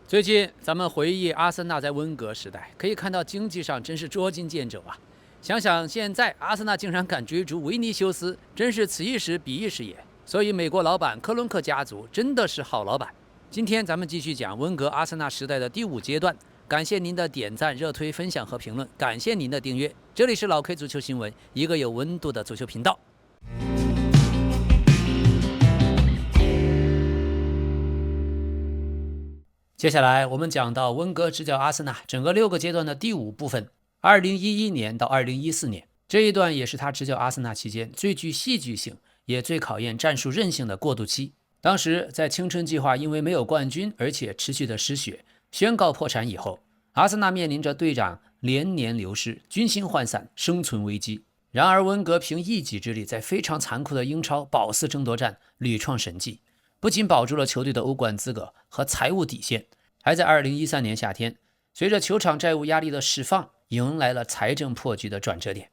最近咱們回憶阿森納在溫格時代，可以看到經濟上真是捉襟見肘啊！想想現在阿森納竟然敢追逐維尼修斯，真是此一時彼一時也。所以美國老板克伦克家族真的是好老板。今天咱們繼續講溫格阿森納時代的第5階段。感謝您的點讚、熱推、分享和評論，感謝您的訂閱。這裡是老 K 足球新聞，一個有溫度的足球頻道。接下來我們講到溫格執教阿森納整個6個階段的第5部分，2011年到2014年這一段也是他執教阿森納期間最具戲劇性也最考驗戰術韌性的過渡期。當時在青春計劃因為沒有冠軍而且持續的失血宣告破產以後，阿森納面臨着隊長連年流失、軍心渙散、生存危機。然而溫格憑一己之力在非常殘酷的英超保4爭奪戰屢創神蹟，不僅保住了球隊的歐冠資格和財務底線，還在2013年夏天隨着球場債務壓力的釋放，迎來了財政破局的轉折點。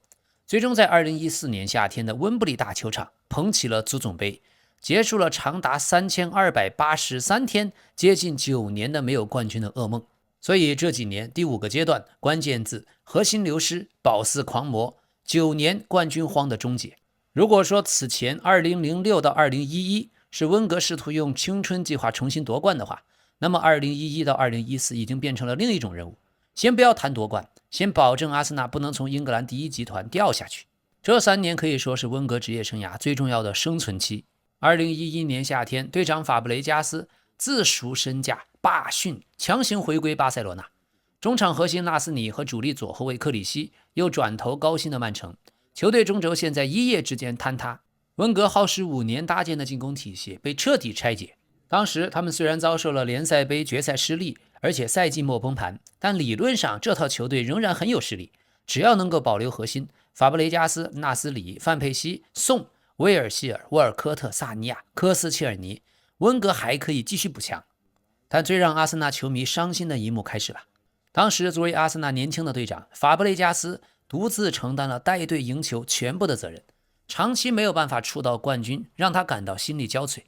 最終在2014年夏天的溫布利大球場捧起了足总杯，結束了長達3283天接近9年的沒有冠軍的噩夢。所以這幾年第5個階段關鍵字核心流失、保4狂魔、9年冠軍荒的終結。如果說此前2006到2011是溫格試圖用青春計劃重新奪冠的話，那麼2011到2014已經變成了另一種任務。先不要談奪冠，先保證阿森納不能從英格蘭第一集團掉下去。這3年可以說是溫格職業生涯最重要的生存期。2011年夏天，隊長法布雷加斯自贖身價罷訓，強行回歸巴塞羅那。中場核心納斯里和主力左後衛克里希又轉投高薪的曼城，球隊中軸線在一夜之間坍塌。溫格耗時5年搭建的進攻體系被徹底拆解。當時他們雖然遭受了聯賽杯決賽失利，而且賽季末崩盤，但理論上這套球隊仍然很有實力。只要能夠保留核心法布雷加斯、納斯里、范佩西、宋、威爾希爾、沃尔科特、萨尼亞、科斯切尔尼，溫格還可以繼續補強。但最讓阿森納球迷傷心的一幕開始了。當時作為阿森納年輕的隊長，法布雷加斯獨自承擔了帶隊贏球全部的責任，長期沒有辦法觸到冠軍，讓他感到心力交瘁。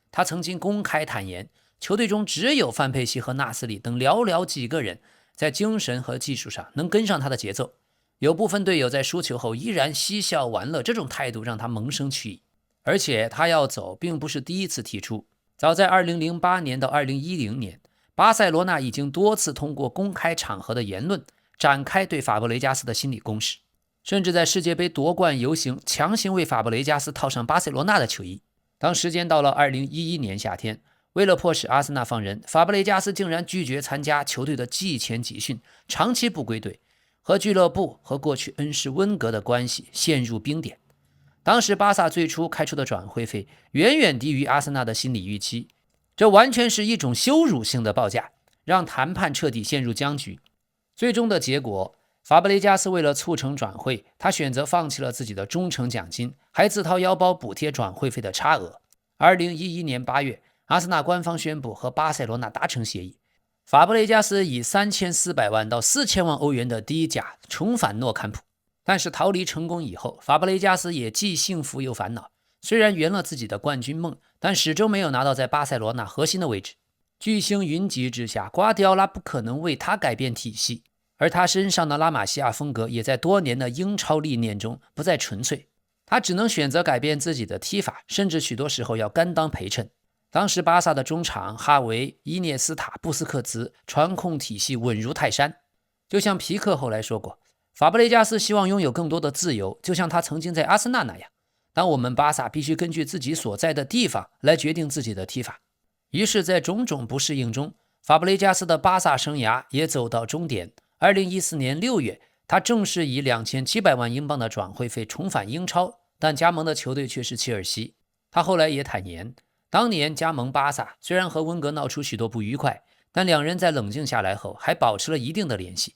他曾經公開坦言，球隊中只有范佩西和納斯里等寥寥幾個人在精神和技術上能跟上他的節奏。有部分隊友在輸球後依然嬉笑玩樂，這種態度讓他萌生去意。而且他要走並不是第一次提出，早在2008年到2010年，巴塞羅那已經多次通過公開場合的言論展開對法布雷加斯的心理攻勢，甚至在世界杯夺冠遊行強行為法布雷加斯套上巴塞羅那的球衣。當時間到了2011年夏天，為了迫使阿森納放人，法布雷加斯竟然拒絕參加球隊的季前集訓，長期不歸隊，和俱樂部和過去恩師溫格的關係陷入冰點。當時巴薩最初開出的轉會費遠遠低於阿森納的心理預期，這完全是一種羞辱性的報價，讓談判徹底陷入僵局。最終的結果，法布雷加斯為了促成轉會，他選擇放棄了自己的忠誠獎金，還自掏腰包補貼轉會費的差額。2011年8月，阿森納官方宣布和巴塞羅那達成協議，法布雷加斯以3400萬到4000萬歐元的低價重返諾坎普。但是逃離成功以後，法布雷加斯也既幸福又煩惱。雖然圓了自己的冠軍夢，但始終沒有拿到在巴塞羅那核心的位置。巨星雲集之下，瓜迪奧拉不可能為他改變體系。而他身上的拉瑪西亞風格也在多年的英超歷練中不再純粹，他只能選擇改變自己的踢法，甚至許多時候要甘當陪襯。當時巴薩的中場哈維、伊涅斯塔、布斯克茨傳控體系穩如泰山，就像皮克後來說過，法布雷加斯希望擁有更多的自由，就像他曾經在阿森納那樣。當我們巴薩必須根據自己所在的地方來決定自己的踢法。於是在種種不適應中，法布雷加斯的巴薩生涯也走到終點。2014年6月，他正式以2700萬英鎊的轉會費重返英超，但加盟的球隊卻是切爾西。他後來也坦言，當年加盟巴薩雖然和溫格鬧出許多不愉快，但兩人在冷靜下來後還保持了一定的聯繫。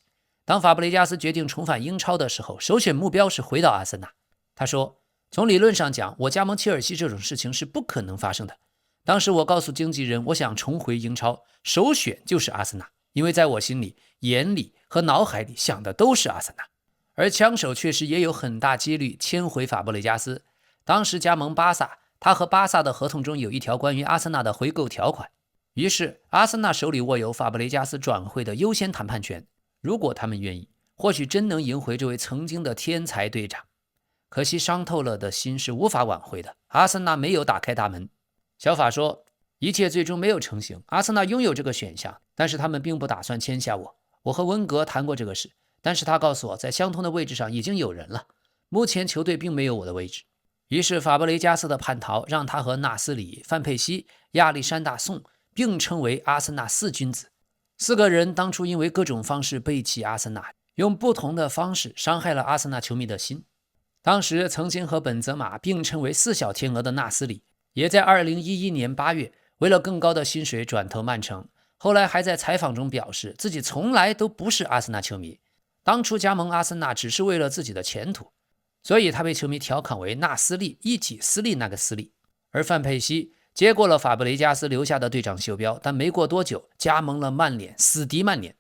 當法布雷加斯決定重返英超的時候，首選目標是回到阿森納。他說，從理論上講，我加盟切爾西這種事情是不可能發生的。當時我告訴經紀人，我想重回英超，首選就是阿森納，因為在我心裡、眼裡和腦海裡想的都是阿森納。而槍手確實也有很大幾率簽回法布雷加斯。當時加盟巴薩，他和巴薩的合同中有一條關於阿森納的回購條款。於是阿森納手裡握有法布雷加斯轉會的優先談判權，如果他們願意，或許真能贏回這位曾經的天才隊長。可惜傷透了的心是無法挽回的，阿森納沒有打開大門。小法說，一切最終沒有成型，阿森納擁有這個選項，但是他們並不打算簽下我。我和溫格談過這個事，但是他告訴我，在相同的位置上已經有人了，目前球隊並沒有我的位置。於是法布雷加斯的叛逃讓他和納斯里、范佩西、亞歷山大宋並稱為阿森納四君子。四個人當初因為各種方式背棄阿森納，用不同的方式傷害了阿森納球迷的心。當時曾經和本澤馬並稱為四小天鵝的納斯里，也在2011年8月為了更高的薪水轉投曼城，後來還在採訪中表示自己從來都不是阿森納球迷，當初加盟阿森納只是為了自己的前途，所以他被球迷調侃為納斯利，一己私利那個私利。而范佩西接過了法布雷加斯留下的隊長袖標，但沒過多久加盟了曼聯，死敵曼聯。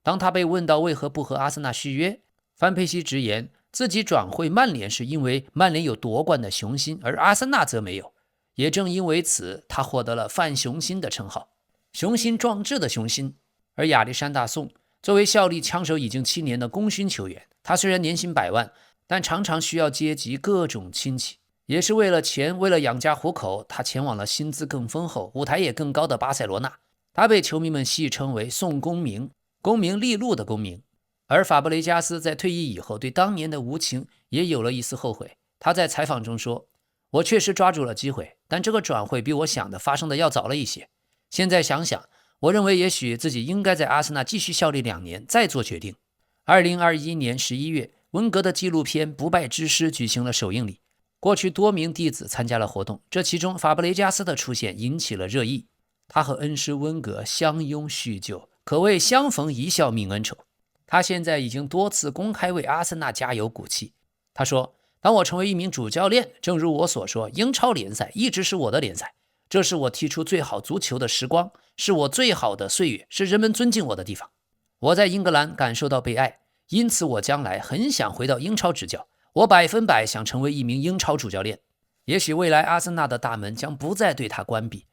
當他被問到為何不和阿森納續約，范佩西直言自己轉會曼聯是因為曼聯有奪冠的雄心，而阿森納則沒有。也正因為此，他獲得了范雄心的稱號，雄心壯志的雄心。而亞歷山大宋作為效力槍手已經7年的功勳球員，他雖然年薪100萬，但常常需要接濟各種親戚，也是為了錢，為了養家糊口，他前往了薪資更豐厚、舞台也更高的巴塞羅那。他被球迷們戲稱為宋公明，功名利祿的功名。而法布雷加斯在退役以後，對當年的無情也有了一絲後悔。他在採訪中說，我確實抓住了機會，但這個轉會比我想的發生的要早了一些。現在想想，我認為也許自己應該在阿森納繼續效力2年，再做決定。2021年11月，溫格的紀錄片《不敗之師》舉行了首映禮，過去多名弟子參加了活動，這其中法布雷加斯的出現引起了熱議。他和恩師溫格相擁敘舊，可謂相逢一笑泯恩仇。他現在已經多次公開為阿森納加油鼓氣。他說，當我成為一名主教練，正如我所說，英超聯賽一直是我的聯賽，這是我踢出最好足球的時光，是我最好的歲月，是人們尊敬我的地方。我在英格蘭感受到被愛，因此我將來很想回到英超執教，我100%想成為一名英超主教練。也許未来阿森納的大門將不再對他關閉，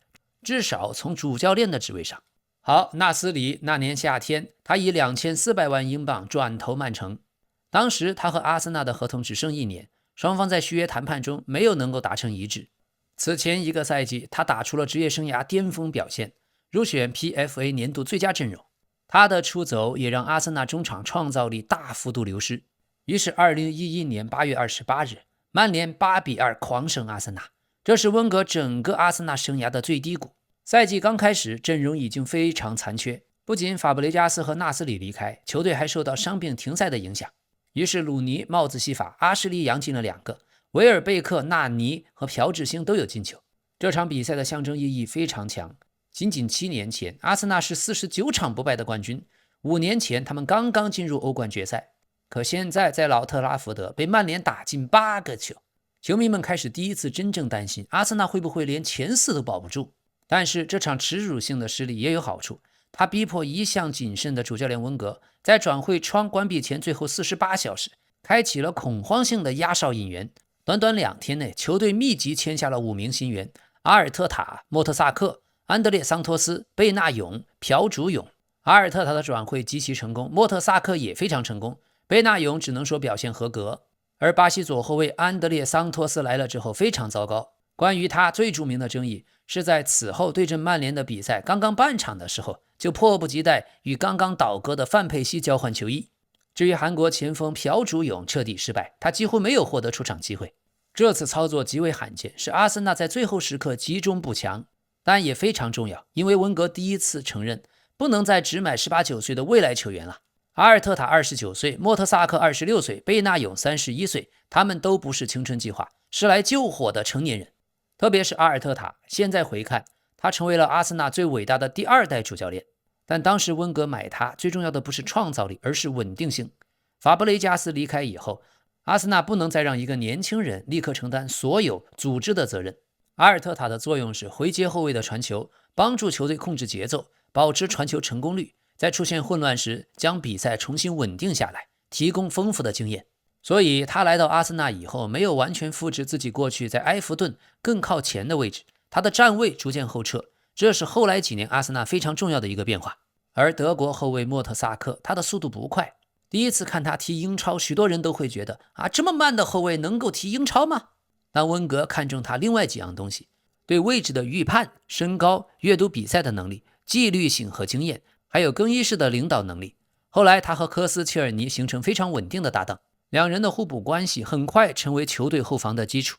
至少從主教練的職位上。好，納斯里那年夏天，他以2400萬英鎊轉投曼城。當時他和阿森納的合同只剩1年，雙方在續約談判中沒有能夠達成一致。此前1個賽季，他打出了職業生涯巔峰表現，入選 PFA 年度最佳陣容。他的出走也讓阿森納中場創造力大幅度流失。於是2011年8月28日，曼聯8-2狂勝阿森納，這是溫格整個阿森納生涯的最低谷。賽季剛開始，陣容已經非常殘缺，不僅法布雷加斯和納斯里離開，球隊還受到傷病停賽的影響。於是魯尼、帽子戲法、阿什利楊進了2個，維爾貝克、納尼和朴智星都有進球。這場比賽的象徵意義非常強。僅僅7年前，阿森納是49場不敗的冠軍，5年前他們剛剛進入歐冠決賽。可現在在老特拉福德被曼聯打進8個球，球迷們開始第一次真正擔心阿森納會不會連前4都保不住。但是這場恥辱性的失利也有好處，他逼迫一向謹慎的主教練溫格在轉會窗關閉前最後48小時開啟了恐慌性的壓哨引援。短短2天內，球隊密集簽下了5名新援：阿爾特塔、莫特薩克、安德烈桑托斯、貝納永、朴主永。阿爾特塔的轉會極其成功，莫特薩克也非常成功，貝納永只能說表現合格。而巴西左後衛安德烈桑托斯來了之後非常糟糕。關於他最著名的爭議是在此後對陣曼聯的比賽剛剛半場的時候，就迫不及待與剛剛倒戈的范佩西交換球衣。至於韓國前鋒朴主永徹底失敗，他幾乎沒有獲得出場機會。這次操作極為罕見，是阿森納在最後時刻集中補強，但也非常重要，因為溫格第一次承認不能再只買18、19歲的未來球員了。阿爾特塔29歲，莫特薩克26歲，貝納永31歲，他們都不是青春計劃，是來救火的成年人。特別是阿爾特塔，現在回看，他成為了阿森納最偉大的第2代主教練。但當時溫格買他，最重要的不是創造力，而是穩定性。法布雷加斯離開以後，阿森納不能再讓一個年輕人立刻承擔所有組織的責任。阿爾特塔的作用是回接後衛的傳球，幫助球隊控制節奏，保持傳球成功率，在出現混亂時將比賽重新穩定下來，提供豐富的經驗。所以他來到阿森納以後，沒有完全複製自己過去在埃弗頓更靠前的位置，他的站位逐漸後撤，這是後來幾年阿森納非常重要的一個變化。而德國後衛莫特薩克，他的速度不快，第一次看他踢英超，許多人都會覺得這麼慢的後衛能夠踢英超嗎？但溫格看中他另外幾樣東西，對位置的預判、身高、閱讀比賽的能力、紀律性和經驗，還有更衣室的領導能力。後來他和科斯切爾尼形成非常穩定的搭檔，兩人的互補關係很快成為球隊後防的基礎。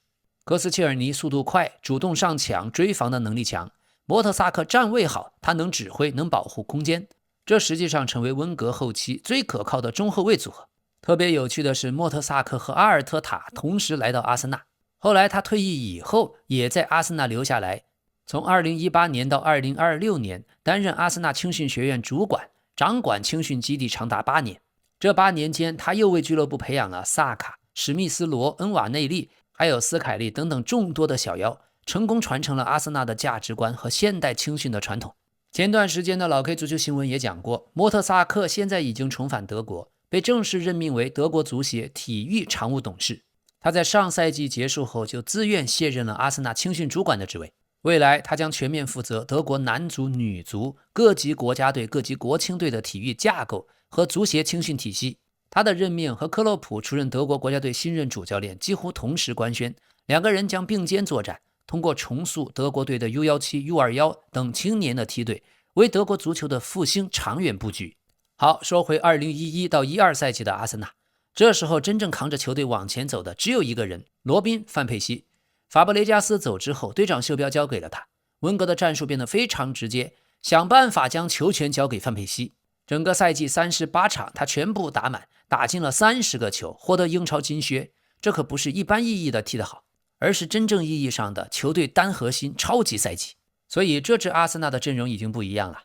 科斯切爾尼速度快，主動上搶，追防的能力強。莫特薩克站位好，他能指揮，能保護空間，這實際上成為溫格後期最可靠的中後衛組合。特別有趣的是，莫特薩克和阿爾特塔同時來到阿森納，後來他退役以後也在阿森納留下來，從2018年到2026年擔任阿森納青訓學院主管，掌管青訓基地長達8年。這8年間，他又為俱樂部培養了薩卡、史密斯羅、恩瓦內利還有斯凱利等等眾多的小妖，成功傳承了阿森納的價值觀和現代青訓的傳統。前段時間的老 K 足球新聞也講過，莫特薩克現在已經重返德國，被正式任命為德國足協體育常務董事。他在上賽季結束後就自願卸任了阿森納青訓主管的職位，未來他将全面負責德國男足、女足、各級國家隊、各级國青隊的体育架構和足協青訓體系。他的任命和克洛普出任德國國家隊新任主教練幾乎同時官宣，兩個人將并肩作戰，通過重塑德國隊的 U17、U21 等青年的梯隊，為德國足球的復興長遠布局。好，說回2011到12賽季的阿森納，這時候真正扛着球隊往前走的只有一個人，羅賓·范佩西。法布雷加斯走之後，队長袖標交給了他，溫格的戰術變得非常直接，想辦法將球權交給范佩西。整個賽季38場，他全部打滿，打進了30個球，獲得英超金靴。這可不是一般意義的踢得好，而是真正意義上的球隊單核心超級賽季。所以這支阿森納的陣容已經不一樣了。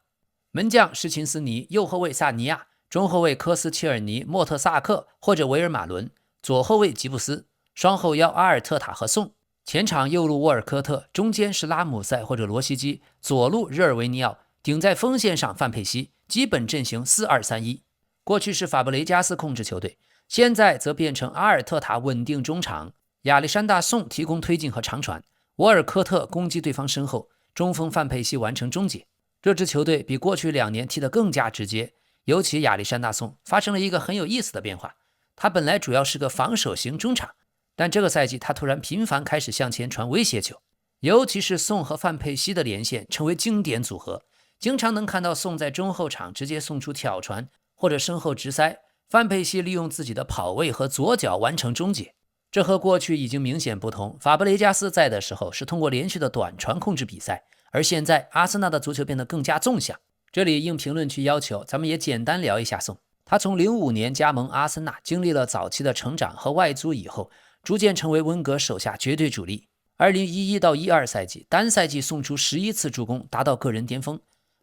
門將施琴斯尼，右後衛薩尼亞，中後衛科斯切爾尼、莫特薩克或者維爾馬倫，左後衛吉布斯，雙後腰阿爾特塔和宋，前場右路沃爾科特，中間是拉姆塞或者羅西基，左路日爾維尼奧，頂在鋒線上范佩西，基本陣型4-2-3-1。過去是法布雷加斯控制球隊，現在則變成阿爾特塔穩定中場，亞歷山大宋提供推進和長傳，沃爾科特攻擊對方身後，中鋒范佩西完成終結。這支球隊比過去2年踢得更加直接，尤其亞歷山大宋發生了一個很有意思的變化。他本來主要是個防守型中場，但這個賽季他突然頻繁開始向前傳威脅球，尤其是宋和范佩西的連線成為經典組合，經常能看到宋在中後場直接送出挑傳或者身後直塞，范佩西利用自己的跑位和左腳完成終結。這和過去已經明顯不同，法布雷加斯在的時候是通過連續的短傳控制比賽，而現在阿森納的足球變得更加縱向。這裡應評論區要求，咱們也簡單聊一下宋。他從05年加盟阿森納，經歷了早期的成長和外租以後，逐漸成為溫格手下絕對主力。2011到12賽季，單賽季送出11次助攻，達到個人巔峰。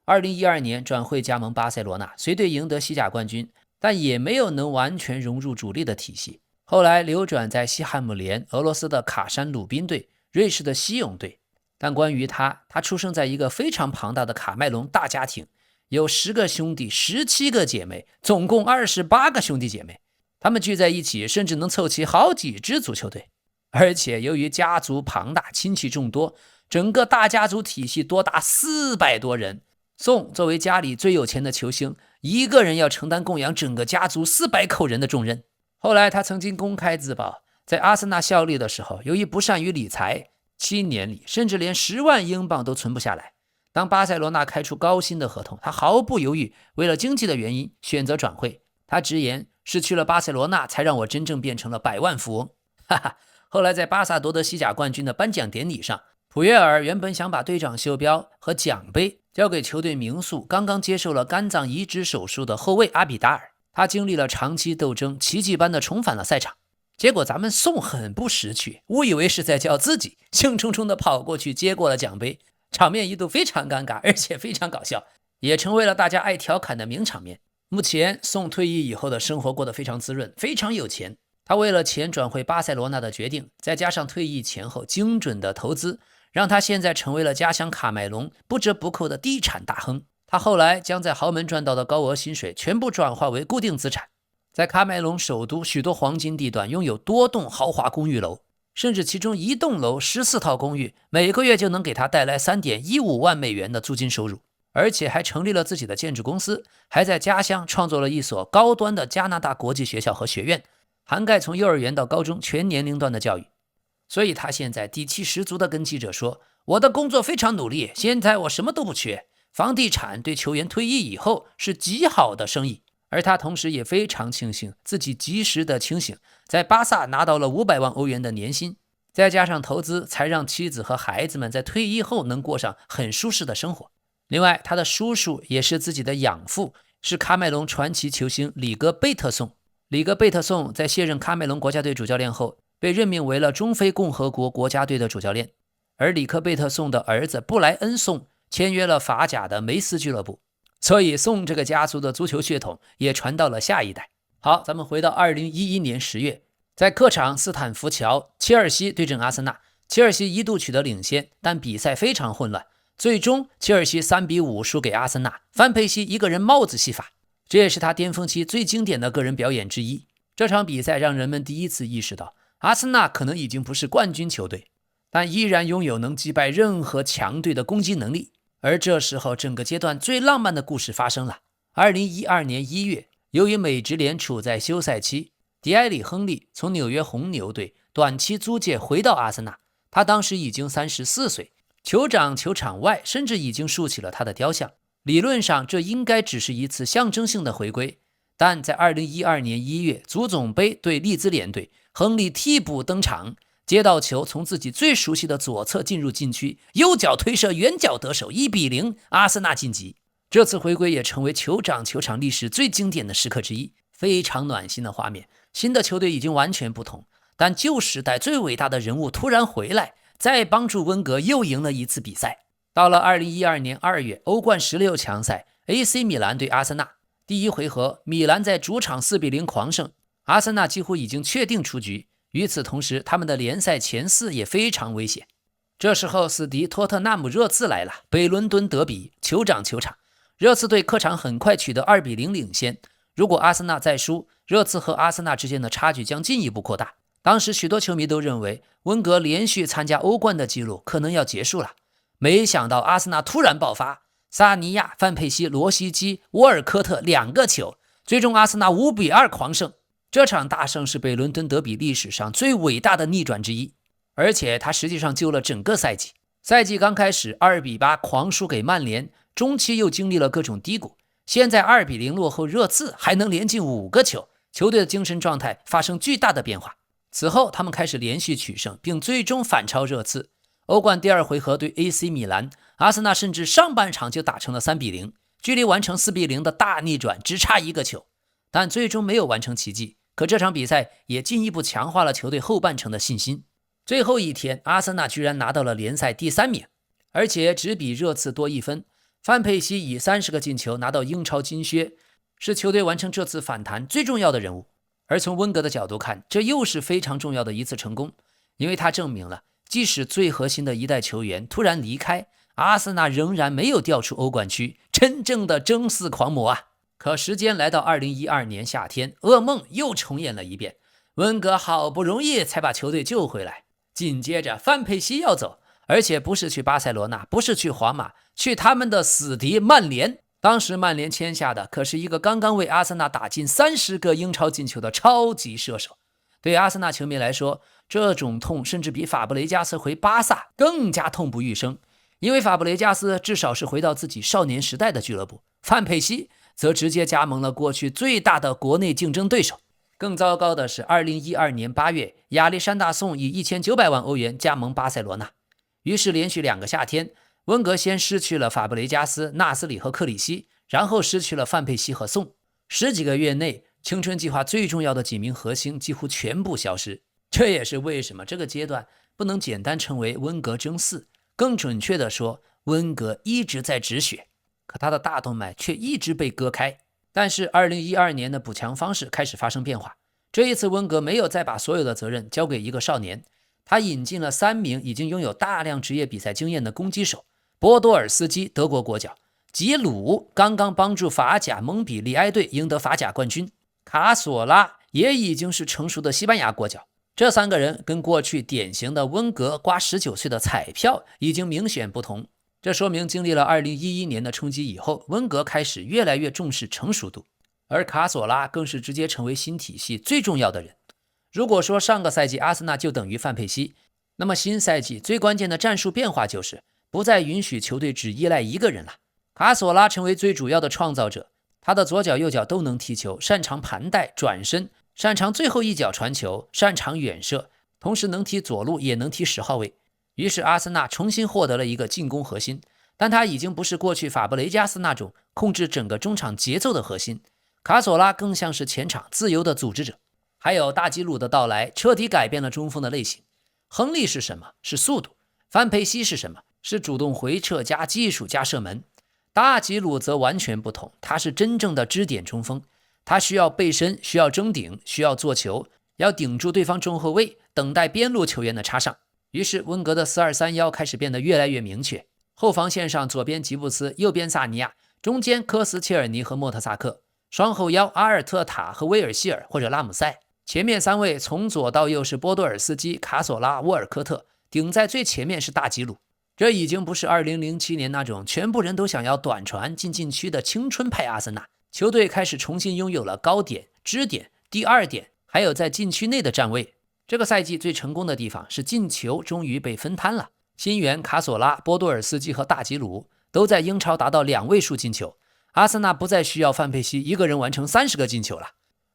2012年轉會加盟巴塞羅那，隨隊贏得西甲冠軍，但也沒有能完全融入主力的體系。後來流轉在西漢姆聯、俄羅斯的卡山魯賓隊、瑞士的西勇隊。但關於他出生在一個非常龐大的卡麥隆大家庭，有10個兄弟、17個姐妹，總共28個兄弟姐妹。他們聚在一起，甚至能湊齊好幾支足球隊。而且由於家族龐大、親戚眾多，整個大家族體系多達400多人。宋作為家裡最有錢的球星，一個人要承擔供養整個家族400口人的重任。後來他曾經公開自曝，在阿森納效力的時候，由於不善於理財，7年裡甚至連10萬英鎊都存不下來。當巴塞羅那開出高薪的合同，他毫不猶豫，為了經濟的原因選擇轉會。他直言，是去了巴塞羅那才讓我真正變成了百萬富翁。哈哈，後來在巴薩奪得西甲冠軍的頒獎典禮上，普約爾原本想把隊長袖標和獎杯交給球隊名宿剛剛接受了肝臟移植手術的後衛阿比達爾。他經歷了長期鬥爭，奇蹟般的重返了賽場。結果咱們宋很不識趣，誤以為是在叫自己，興沖沖地跑過去接過了獎杯，場面一度非常尷尬，而且非常搞笑，也成為了大家愛調侃的名場面。目前宋退役以後的生活過得非常滋潤，非常有錢。他為了錢轉會巴塞羅那的決定，再加上退役前後精準的投資，讓他現在成為了家鄉卡麥隆不折不扣的地產大亨。他後來將在豪門賺到的高額薪水全部轉化為固定資產，在卡麥隆首都許多黃金地段擁有多棟豪華公寓樓。甚至其中一棟樓14套公寓，每個月就能給他帶來3.15萬美元的租金收入，而且還成立了自己的建築公司，還在家鄉創作了一所高端的加拿大國際學校和學院，涵蓋從幼兒園到高中全年齡段的教育。所以他現在底氣十足地跟記者說，我的工作非常努力，現在我什麼都不缺，房地產對球員退役以後是極好的生意。而他同時也非常慶幸自己及時的清醒，在巴薩拿到了500萬歐元的年薪，再加上投資，才讓妻子和孩子們在退役後能過上很舒適的生活。另外，他的叔叔也是自己的養父，是喀麥隆傳奇球星里格貝特宋。里格貝特宋在卸任喀麥隆國家隊主教練後，被任命為了中非共和國国家隊的主教練，而里克貝特宋的兒子布萊恩宋簽約了法甲的梅斯俱樂部。所以宋這個家族的足球血統也傳到了下一代。好，咱們回到2011年10月，在客場斯坦福橋，切爾西對陣阿森納，切爾西一度取得領先，但比賽非常混亂，最終切爾西3-5輸給阿森納，范佩西一個人帽子戲法，這也是他巔峰期最經典的個人表演之一。這場比賽讓人們第一次意識到，阿森納可能已經不是冠軍球隊，但依然擁有能擊敗任何強隊的攻擊能力。而這時候，整個階段最浪漫的故事發生了。2012年1月，由於美職聯處在休賽期，迪埃里·亨利從紐約紅牛隊短期租借回到阿森納。他當時已經34歲，酋長球場外甚至已經豎起了他的雕像。理論上，這應該只是一次象徵性的回歸。但在2012年1月，足總盃對利茲聯隊，亨利替補登場。接到球，從自己最熟悉的左側進入禁區，右腳推射，遠角得手，1-0，阿森納晉級。這次回歸也成為酋長球場歷史最經典的時刻之一，非常暖心的畫面。新的球隊已經完全不同，但舊時代最偉大的人物突然回來，再幫助溫格又贏了一次比賽。到了2012年2月，歐冠16強賽 ，AC 米蘭對阿森納，第一回合，米蘭在主場4-0狂勝，阿森納幾乎已經確定出局。與此同時，他們的聯賽前4也非常危險。這時候，死敵托特納姆熱刺來了，北倫敦德比，酋長球場。熱刺隊客場很快取得2-0領先。如果阿森納再輸，熱刺和阿森納之間的差距將進一步擴大。當時許多球迷都認為，溫格連續參加歐冠的記錄可能要結束了。沒想到阿森納突然爆發，薩尼亞、范佩西、羅西基、沃爾科特2個球，最終阿森納5-2狂勝。這場大勝是北倫敦德比歷史上最偉大的逆轉之一，而且他實際上救了整個賽季。賽季剛開始2-8狂輸給曼聯，中期又經歷了各種低谷，現在2-0落後熱刺，還能連進5個球，球隊的精神狀態發生巨大的變化。此後他們開始連續取勝，並最終反超熱刺。歐冠第2回合對 AC 米蘭，阿森納甚至上半場就打成了3-0，距離完成4-0的大逆轉只差1個球，但最終沒有完成奇蹟。可這場比賽也進一步強化了球隊後半程的信心。最後一天，阿森納居然拿到了聯賽第3名，而且只比熱刺多1分。范佩西以30個進球拿到英超金靴，是球隊完成這次反彈最重要的人物。而從溫格的角度看，這又是非常重要的一次成功，因為他證明了，即使最核心的一代球員突然離開，阿森納仍然沒有掉出歐冠區，真正的爭四狂魔啊！可時間來到2012年夏天，噩夢又重演了一遍。溫格好不容易才把球隊救回來，緊接着范佩西要走，而且不是去巴塞羅那，不是去皇馬，去他們的死敵曼聯。當時曼聯簽下的可是一個剛剛為阿森納打進30個英超進球的超級射手。對阿森納球迷來說，這種痛甚至比法布雷加斯回巴薩更加痛不欲生，因為法布雷加斯至少是回到自己少年時代的俱樂部，范佩西則直接加盟了過去最大的國內競爭對手。更糟糕的是2012年8月，亞歷山大宋以1900萬歐元加盟巴塞羅那。於是連續2個夏天，溫格先失去了法布雷加斯、納斯里和克里希，然後失去了范佩西和宋。10幾個月內，青春計劃最重要的幾名核心幾乎全部消失。這也是為什麼這個階段不能簡單稱為溫格爭四，更準確地說，溫格一直在止血，可他的大動脈卻一直被割開。但是2012年的補強方式開始發生變化，這一次溫格沒有再把所有的責任交給一個少年，他引進了3名已經擁有大量職業比賽經驗的攻擊手，波多爾斯基德國國腳，吉魯剛剛幫助法甲蒙彼利埃隊贏得法甲冠軍，卡索拉也已經是成熟的西班牙國腳，這三個人跟過去典型的溫格刮19歲的彩票已經明顯不同。這說明經歷了2011年的衝擊以後，溫格開始越來越重視成熟度，而卡索拉更是直接成為新體系最重要的人。如果說上個賽季阿森納就等於范佩西，那麼新賽季最關鍵的戰術變化就是不再允許球隊只依賴一個人了。卡索拉成為最主要的創造者，他的左腳右腳都能踢球，擅長盘帶轉身，擅長最後一腳傳球，擅長遠射，同時能踢左路也能踢10號位。於是阿森納重新獲得了一個進攻核心，但他已經不是過去法布雷加斯那種控制整個中场節奏的核心，卡索拉更像是前場自由的組織者。還有大吉魯的到來徹底改變了中鋒的類型。亨利是什麼？是速度。范佩西是什麼？是主動回撤加技術加射門。大吉魯則完全不同，他是真正的支点中鋒，他需要背身，需要争頂，需要做球，要頂住對方中後衛，等待邊路球員的插上。於是溫格的4-2-3-1開始变得越來越明確，後防線上左邊吉布斯，右邊薩尼亞，中間科斯切爾尼和莫特薩克，雙後腰阿爾特塔和威爾希尔或者拉姆塞，前面三位从左到右是波多爾斯基、卡索拉、沃尔科特，頂在最前面是大吉魯。這已經不是2007年那種全部人都想要短傳進禁區的青春派阿森納，球隊開始重新擁有了高點、支點、第二點，還有在禁區內的站位。這個賽季最成功的地方是進球終於被分攤了，新援卡索拉、波多爾斯基和大吉魯都在英超達到2位數進球，阿森納不再需要范佩西一個人完成30個進球了。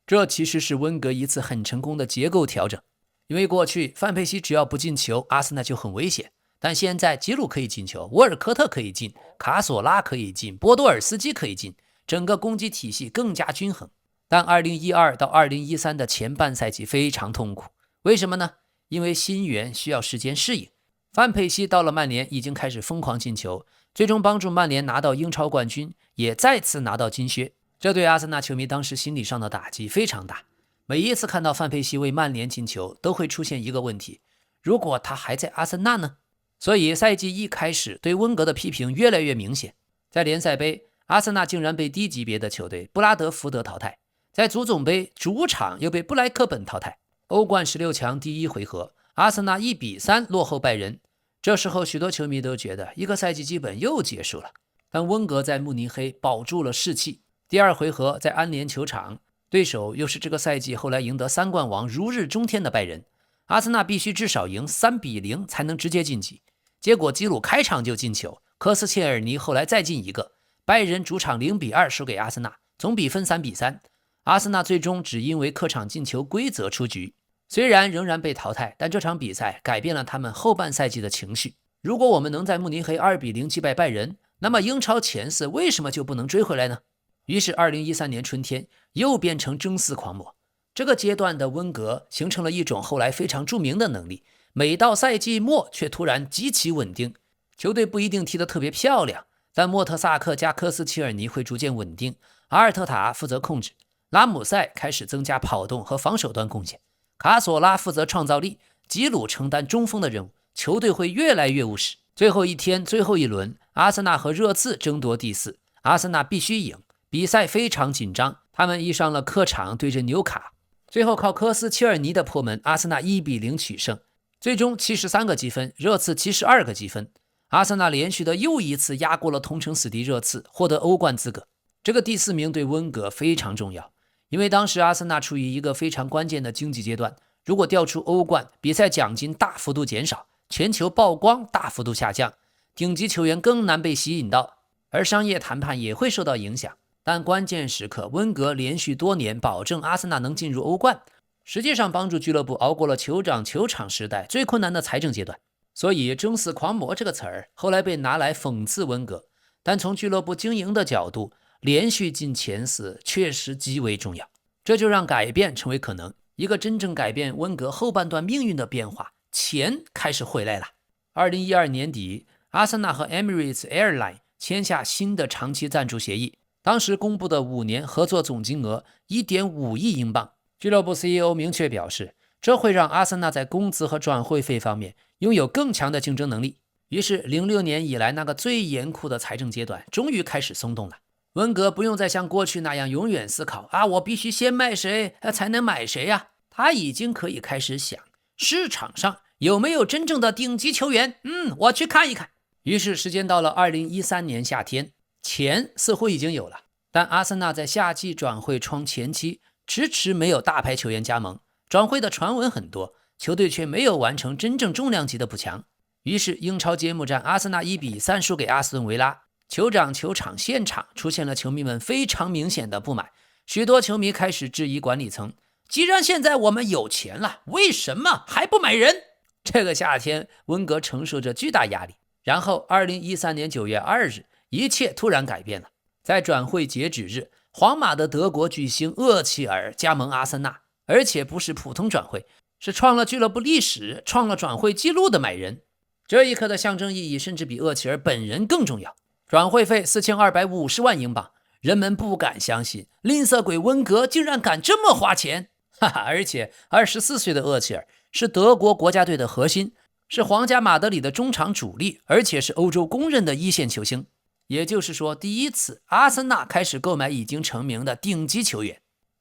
這其實是溫格一次很成功的結構調整，因為過去范佩西只要不進球，阿森納就很危險，但現在吉魯可以進球，沃尔科特可以進，卡索拉可以進，波多爾斯基可以進，整個攻擊體系更加均衡。但2012到2013的前半賽季非常痛苦，為什麼呢？因為新援需要時間適應。范佩西到了曼聯已經開始瘋狂進球，最終幫助曼聯拿到英超冠軍，也再次拿到金靴。這對阿森納球迷當時心理上的打擊非常大。每一次看到范佩西為曼聯進球，都會出現一個問題：如果他還在阿森納呢？所以賽季一開始對溫格的批評越來越明顯。在聯賽杯，阿森納竟然被低級別的球隊布拉德福德淘汰；在足總杯主場又被布萊克本淘汰。歐冠16強第一回合，阿森納1-3落後拜仁。這時候許多球迷都覺得一個賽季基本又結束了。但溫格在慕尼黑保住了士氣。第二回合在安聯球場，對手又是這個賽季後來贏得3冠王如日中天的拜仁，阿森納必須至少贏3-0才能直接晉級。結果吉魯開場就進球，科斯切爾尼後來再進一個，拜仁主場0-2輸給阿森納，總比分3-3。阿森納最終只因為客場進球規則出局，雖然仍然被淘汰，但這場比賽改變了他們後半賽季的情緒。如果我們能在慕尼黑2-0擊敗拜仁，那麼英超前4為什麼就不能追回來呢？於是2013年春天又變成爭四狂魔。這個階段的溫格形成了一種後來非常著名的能力，每到賽季末卻突然極其穩定。球隊不一定踢得特別漂亮，但莫特薩克加科斯切爾尼會逐漸穩定，阿爾特塔負責控制，拉姆塞開始增加跑動和防守端貢獻，卡索拉負責創造力，吉魯承擔中鋒的任務，球隊會越來越務實。最後一天最後一輪，阿森納和熱刺爭奪第4，阿森納必須贏，比賽非常緊張，他們遇上了客場對陣紐卡，最後靠科斯切爾尼的破門，阿森納1-0取勝，最終73個積分，熱刺72個積分。阿森納連續的又一次壓過了同城死敵熱刺，獲得歐冠資格。這個第4名對溫格非常重要，因為當時阿森納處於一個非常關鍵的經濟階段，如果掉出歐冠，比賽獎金大幅度減少，全球曝光大幅度下降，頂級球員更難被吸引到，而商業談判也會受到影響。但關鍵時刻，溫格連續多年保證阿森納能進入歐冠，實際上幫助俱樂部熬過了酋長球場時代最困難的財政階段。所以爭四狂魔這個詞兒後來被拿來諷刺溫格，但從俱樂部經營的角度，連續進前4確實極為重要，這就讓改變成為可能。一個真正改變溫格後半段命運的變化，錢開始回來了。2012年底，阿森納和 Emirates Airline 簽下新的長期贊助協議，當時公布的5年合作總金額 1.5 億英鎊。俱樂部 CEO 明確表示，這會讓阿森納在工資和轉會費方面擁有更強的競爭能力。於是06年以來那個最嚴酷的財政階段終於開始鬆動了。溫格不用再像過去那樣永遠思考我必須先賣誰才能買誰呀，他已經可以開始想市場上有沒有真正的頂級球員？我去看一看。於是時間到了2013年夏天，錢似乎已經有了，但阿森納在夏季轉會窗前期遲遲沒有大牌球員加盟，轉會的傳聞很多，球隊卻沒有完成真正重量級的補強。於是英超揭幕戰，阿森納1-3輸給阿斯頓維拉。酋長球場現場出現了球迷們非常明顯的不滿，許多球迷開始質疑管理層，既然現在我們有錢了，為什麼還不買人？這個夏天溫格承受着巨大壓力。然後2013年9月2日，一切突然改變了。在轉會截止日，皇馬的德國巨星厄齐爾加盟阿森納，而且不是普通轉會，是創了俱樂部歷史、創了轉會紀錄的買人。這一刻的象徵意義甚至比厄齊爾本人更重要。轉會費4250萬英鎊，人們不敢相信吝嗇鬼溫格竟然敢這麼花錢。而且24歲的厄齊爾是德國國家队的核心，是皇家馬德里的中場主力，而且是歐洲公認的一線球星。也就是說，第一次阿森納開始購買已經成名的頂級球員，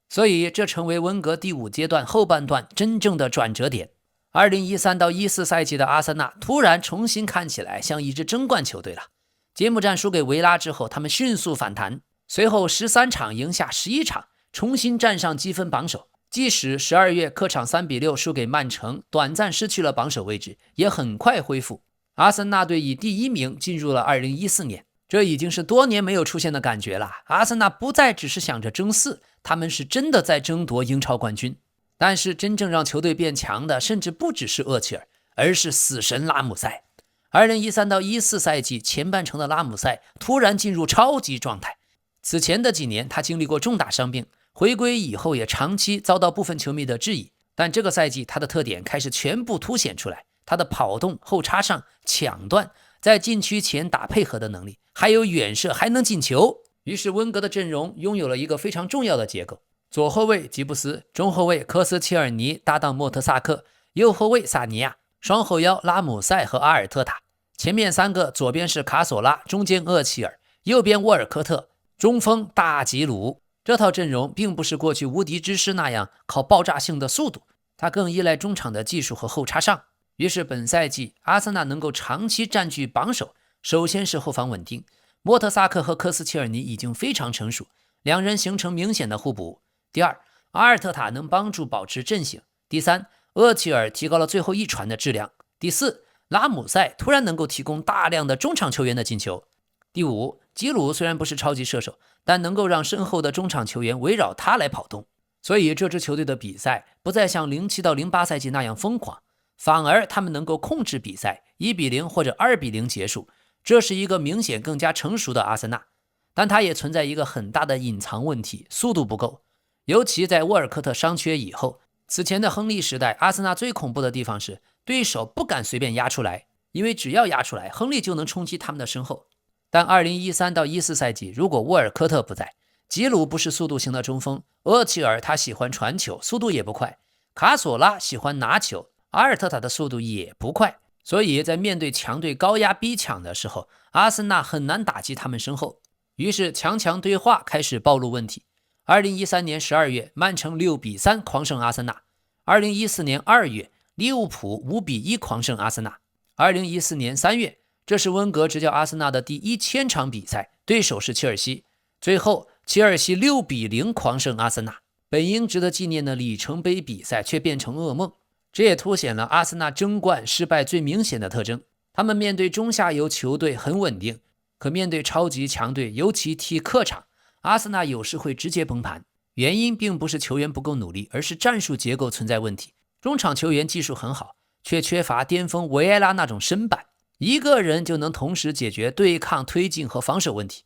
所以这成為溫格第5階段後半段真正的轉折點。2013到14賽季的阿森納突然重新看起來像一支爭冠球隊了。揭幕戰輸給維拉之後，他們迅速反彈，隨後13場贏下11場，重新站上積分榜首。即使12月客場3-6輸給曼城，短暫失去了榜首位置，也很快恢復。阿森納隊以第1名進入了2014年，這已經是多年沒有出現的感覺了。阿森納不再只是想着爭4，他們是真的在爭奪英超冠軍。但是真正讓球隊變強的，甚至不只是厄齊爾，而是死神拉姆塞。2013到14賽季前半程的拉姆塞突然進入超級狀態。此前的幾年，他經歷過重大傷病，回歸以後也長期遭到部分球迷的質疑。但這個賽季，他的特點開始全部凸顯出來，他的跑動、後插上、搶斷，在禁區前打配合的能力，還有遠射，還能進球。於是溫格的陣容擁有了一個非常重要的結構：左後衛吉布斯，中後衛科斯切爾尼搭檔莫特薩克，右後衛薩尼亞，雙後腰拉姆塞和阿爾特塔。前面3個，左邊是卡索拉，中間厄齊爾，右邊沃爾科特，中鋒大吉魯。這套陣容並不是過去無敵之師那樣靠爆炸性的速度，它更依賴中場的技術和後插上。於是本賽季阿森納能夠長期佔據榜首，首先是後防穩定，莫特薩克和科斯切爾尼已經非常成熟，兩人形成明顯的互補。第二，阿爾特塔能幫助保持陣型。第三，厄齊爾提高了最後一傳的質量。第四，拉姆塞突然能夠提供大量的中場球員的進球。第五，吉魯雖然不是超級射手，但能夠讓身後的中場球員圍繞他來跑動。所以這支球隊的比賽不再像07到08賽季那樣瘋狂，反而他們能夠控制比賽1-0或者2-0結束。這是一個明顯更加成熟的阿森納，但它也存在一個很大的隱藏問題，速度不夠。尤其在沃爾科特傷缺以後，此前的亨利時代，阿森納最恐怖的地方是對手不敢隨便壓出來，因為只要壓出來，亨利就能衝擊他們的身後。但2013到14賽季，如果沃爾科特不在，吉魯不是速度型的中锋，厄齊爾他喜歡傳球，速度也不快，卡索拉喜歡拿球，阿爾特塔的速度也不快，所以在面對強队高壓逼搶的時候，阿森納很難打擊他們身後。於是強對話開始暴露問題。2013年12月，曼城6-3狂勝阿森納；2014年2月，利物浦5-1狂勝阿森納；2014年3月，這是溫格執教阿森納的第1000場比賽，對手是切爾西。最後，切爾西6-0狂勝阿森納。本應值得紀念的里程碑比賽卻變成噩夢，這也凸顯了阿森納爭冠失敗最明顯的特徵。他們面對中下游球隊很穩定，可面對超級強隊，尤其踢客場，阿森納有時會直接崩盤。原因並不是球員不夠努力，而是戰術結構存在問題。中場球員技術很好，卻缺乏巔峰維埃拉那種身板，一個人就能同時解決對抗、推進和防守問題。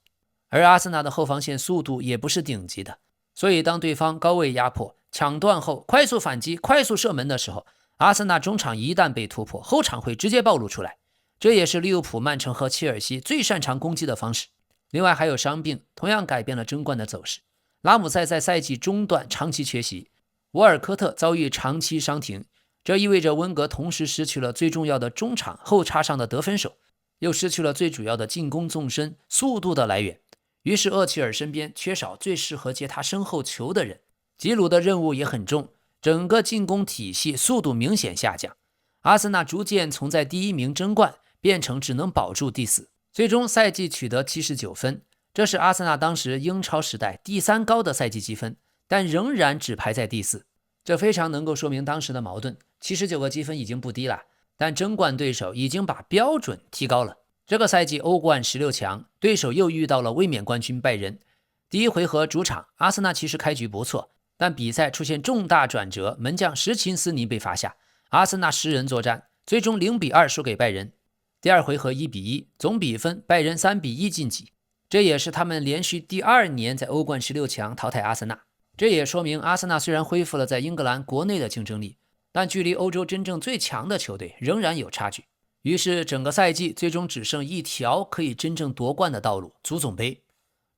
而阿森納的後防線速度也不是頂級的，所以當對方高位壓迫、搶斷後快速反擊、快速射門的時候，阿森納中場一旦被突破，後場會直接暴露出來。這也是利物浦、曼城和切爾西最擅長攻擊的方式。另外還有傷病，同樣改變了爭冠的走勢。拉姆塞在賽季中段長期缺席，沃爾科特遭遇長期伤停，這意味着溫格同時失去了最重要的中場後插上的得分手，又失去了最主要的進攻縱深速度的來源。於是厄齊爾身邊缺少最適合接他身後球的人，吉魯的任務也很重，整個進攻體系速度明顯下降。阿森納逐漸從在第一名爭冠變成只能保住第4，最終賽季取得79分，這是阿森納當時英超時代第3高的賽季積分，但仍然只排在第4。這非常能夠說明當時的矛盾。79個積分已經不低了，但爭冠對手已經把標準提高了。這個賽季歐冠16強，對手又遇到了衛冕冠軍拜仁。第一回合主場，阿森納其實開局不錯，但比賽出現重大轉折，門將什琴斯尼被罰下，阿森納10人作戰，最終0-2輸給拜仁。第二回合1-1，總比分拜仁3-1晉級，這也是他們連續第2年在歐冠16強淘汰阿森納。這也說明阿森納雖然恢復了在英格蘭國內的競爭力，但距離歐洲真正最強的球隊仍然有差距。於是整個賽季最終只剩一條可以真正奪冠的道路——足總杯。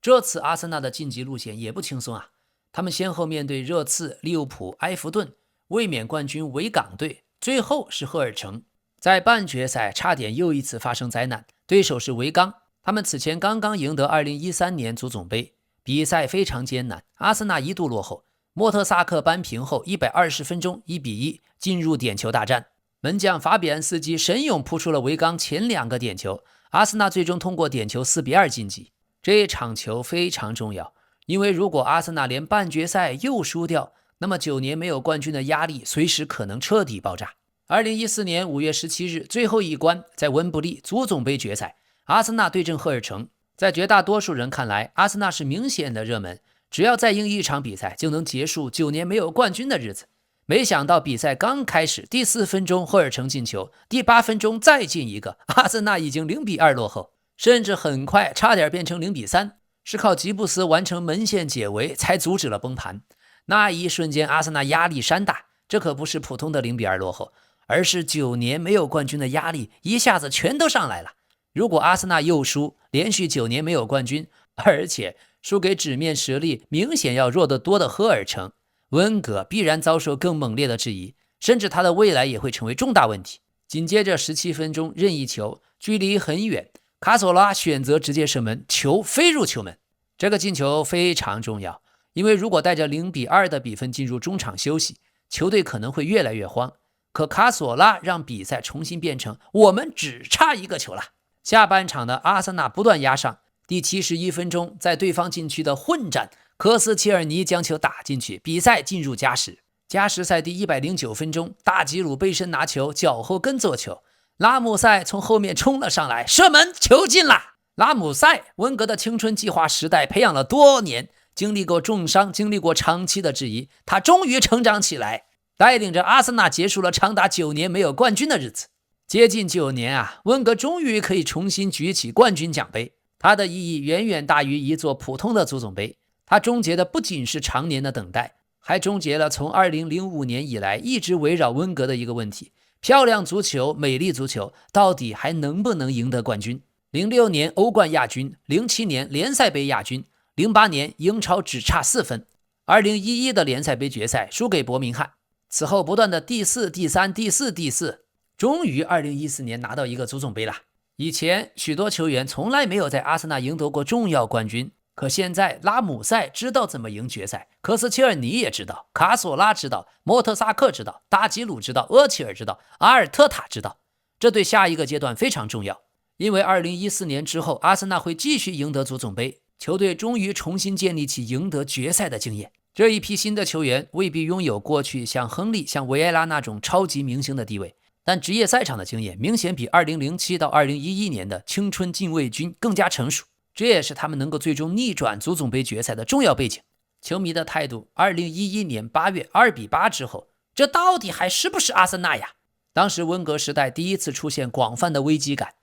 這次阿森納的晉級路線也不輕鬆啊，他們先後面對熱刺、利物浦、埃弗頓、衛冕冠軍維港隊，最後是赫尔城。在半決賽差點又一次發生災難，對手是維岡，他們此前剛剛贏得2013年足總杯，比賽非常艱難，阿森納一度落後，莫特薩克扳平後120分鐘1-1進入點球大戰，門將法比安斯基神勇撲出了維岡前2個點球，阿森納最終通過點球4-2晉級。這一場球非常重要，因為如果阿森納連半決賽又輸掉，那麼9年沒有冠軍的壓力隨時可能徹底爆炸。2014年5月17日，最後一關在溫布利足總杯決賽，阿森納對陣赫爾城。在絕大多數人看來，阿森納是明顯的熱門，只要再贏一場比賽就能結束9年沒有冠軍的日子。沒想到比賽剛開始，第4分鐘赫爾城進球，第8分鐘再進一個，阿森納已經0-2落後，甚至很快差點變成0-3，是靠吉布斯完成門線解圍才阻止了崩盤。那一瞬間阿森納壓力山大，這可不是普通的0-2落後，而是9年沒有冠軍的壓力一下子全都上来了。如果阿森納又輸，連續9年沒有冠軍，而且輸給紙面實力明顯要弱得多的赫爾城，溫格必然遭受更猛烈的質疑，甚至他的未來也會成為重大問題。緊接着17分鐘任意球，距離很遠，卡索拉選擇直接射門，球飛入球門。這個進球非常重要，因為如果帶着0-2的比分進入中場休息，球隊可能會越來越慌。可卡索拉讓比賽重新變成我們只差1個球了。下半場的阿森納不斷壓上，第71分鐘在對方禁區的混戰，科斯切爾尼將球打進去，比賽進入加時。加時賽第109分鐘，大吉魯背身拿球，腳後跟做球，拉姆塞從後面衝了上來，射門，球進了。拉姆塞，溫格的青春計劃時代培養了多年，經歷過重傷，經歷過長期的質疑，他終於成長起來，帶領着阿森納結束了長達9年沒有冠軍的日子。接近9年啊，溫格終於可以重新舉起冠軍獎杯，它的意義遠遠大於一座普通的足總杯。它終結的不僅是常年的等待，還終結了從2005年以來一直圍繞溫格的一個問題：漂亮足球、美麗足球到底還能不能贏得冠軍？06年歐冠亞軍，07年聯賽杯亞軍，08年英超只差4分，2011的聯賽杯決賽輸給伯明翰，此後不斷的第4、第3、第4、第4，終於2014年拿到一個足總杯了。以前許多球員從來沒有在阿森納贏得過重要冠軍，可現在拉姆塞知道怎麼贏決賽，科斯切爾尼也知道，卡索拉知道，莫特薩克知道，大吉魯知道，厄齐爾知道，阿爾特塔知道。這對下一個階段非常重要，因為2014年之後阿森納會繼續贏得足總杯，球隊終於重新建立起贏得決賽的經驗。這一批新的球員未必擁有過去像亨利、像維埃拉那種超級明星的地位，但職業賽場的經驗明顯比2007到2011年的青春禁衛軍更加成熟，這也是他們能夠最終逆轉足總杯決賽的重要背景。球迷的態度，2011年8月2-8之後，這到底還是不是阿森納呀？當時溫格時代第一次出現廣泛的危機感。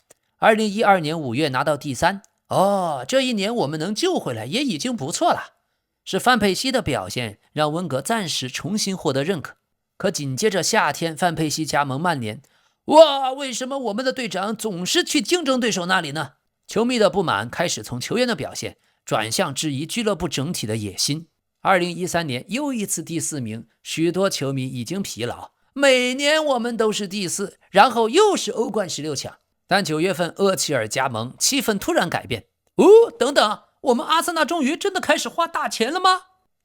2012年5月拿到第3，這一年我們能救回來也已經不錯了。是范佩西的表現讓溫格暫時重新獲得認可。可緊接着夏天，范佩西加盟曼聯，為什麼我們的隊長總是去競爭對手那裡呢？球迷的不滿開始從球員的表現轉向質疑俱樂部整體的野心。2013年又一次第4名，許多球迷已經疲勞，每年我們都是第4，然後又是歐冠16強。但9月份厄齊爾加盟，氣氛突然改變。等等，我們阿森納終於真的開始花大錢了嗎？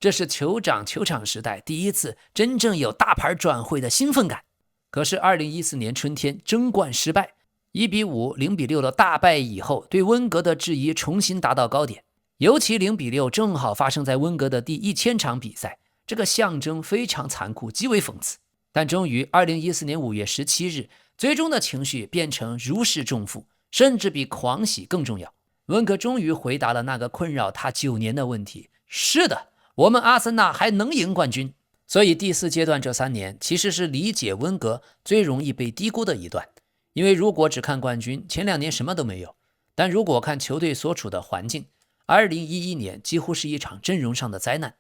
這是酋長球場時代第一次真正有大牌轉會的興奮感。可是2014年春天爭冠失敗，1-5、0-6的大敗以後，對溫格的質疑重新達到高點。尤其0-6正好發生在溫格的第1000場比賽，這個象徵非常殘酷，極為諷刺。但終於2014年5月17日，最終的情緒變成如釋重負，甚至比狂喜更重要。溫格終於回答了那個困擾他9年的問題：是的，我們阿森納還能贏冠軍。所以第4階段這3年其實是理解溫格最容易被低估的一段。因為如果只看冠軍，前2年什麼都沒有。但如果看球隊所處的環境，2011年幾乎是一場陣容上的災難，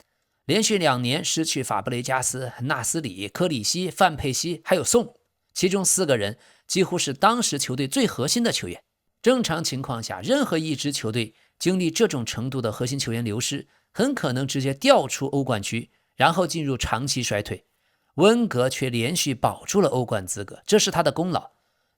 連續2年失去法布雷加斯、納斯里、科里西、范佩西還有宋，其中4個人幾乎是當時球隊最核心的球员。正常情況下，任何一支球隊經歷這種程度的核心球員流失，很可能直接掉出歐冠區，然後進入長期衰退。溫格卻連續保住了歐冠資格，這是他的功勞。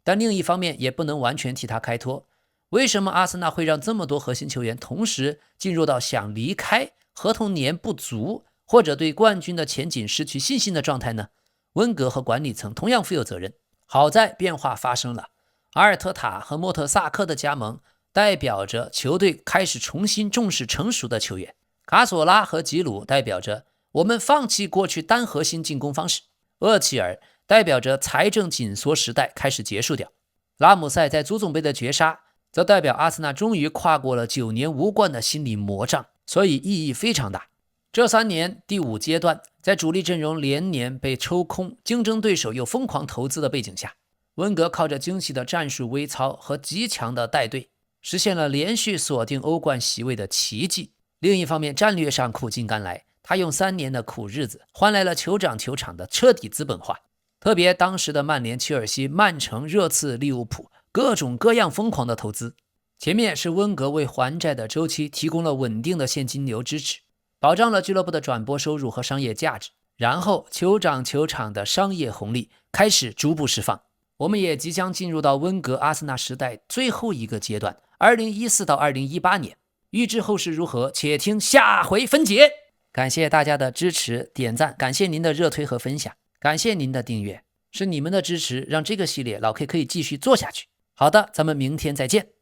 但另一方面也不能完全替他開脫。為什麼阿森納會讓這麼多核心球員同時進入到想離開、合同年不足或者對冠軍的前景失去信心的狀態呢？溫格和管理層同樣負有責任。好在變化發生了，阿爾特塔和莫特薩克的加盟代表着球隊開始重新重視成熟的球員，卡索拉和吉魯代表着我們放棄過去單核心進攻方式，厄齐爾代表着財政緊縮時代開始結束掉，拉姆塞在足總杯的絕殺則代表阿森納終於跨過了9年無冠的心理魔障，所以意義非常大。這3年第5階段，在主力陣容連年被抽空，競爭對手又瘋狂投資的背景下，溫格靠着精細的戰術微操和極強的帶隊，實現了連續鎖定歐冠席位的奇蹟。另一方面，戰略上苦盡甘來，他用3年的苦日子換來了酋長球場的徹底資本化。特別當時的曼聯、切爾西、曼城、熱刺、利物浦各種各樣瘋狂的投資，前面是溫格為還債的周期提供了穩定的現金流支持，保障了俱樂部的轉播收入和商業價值。然後酋長球場的商業紅利開始逐步釋放，我們也即將進入到溫格阿森納時代最後一個階段，2014到2018年。預知後事如何，且聽下回分解。感謝大家的支持點讚，感謝您的熱推和分享，感謝您的訂閱，是你們的支持讓這個系列老 K 可以繼續做下去。好的，咱們明天再見。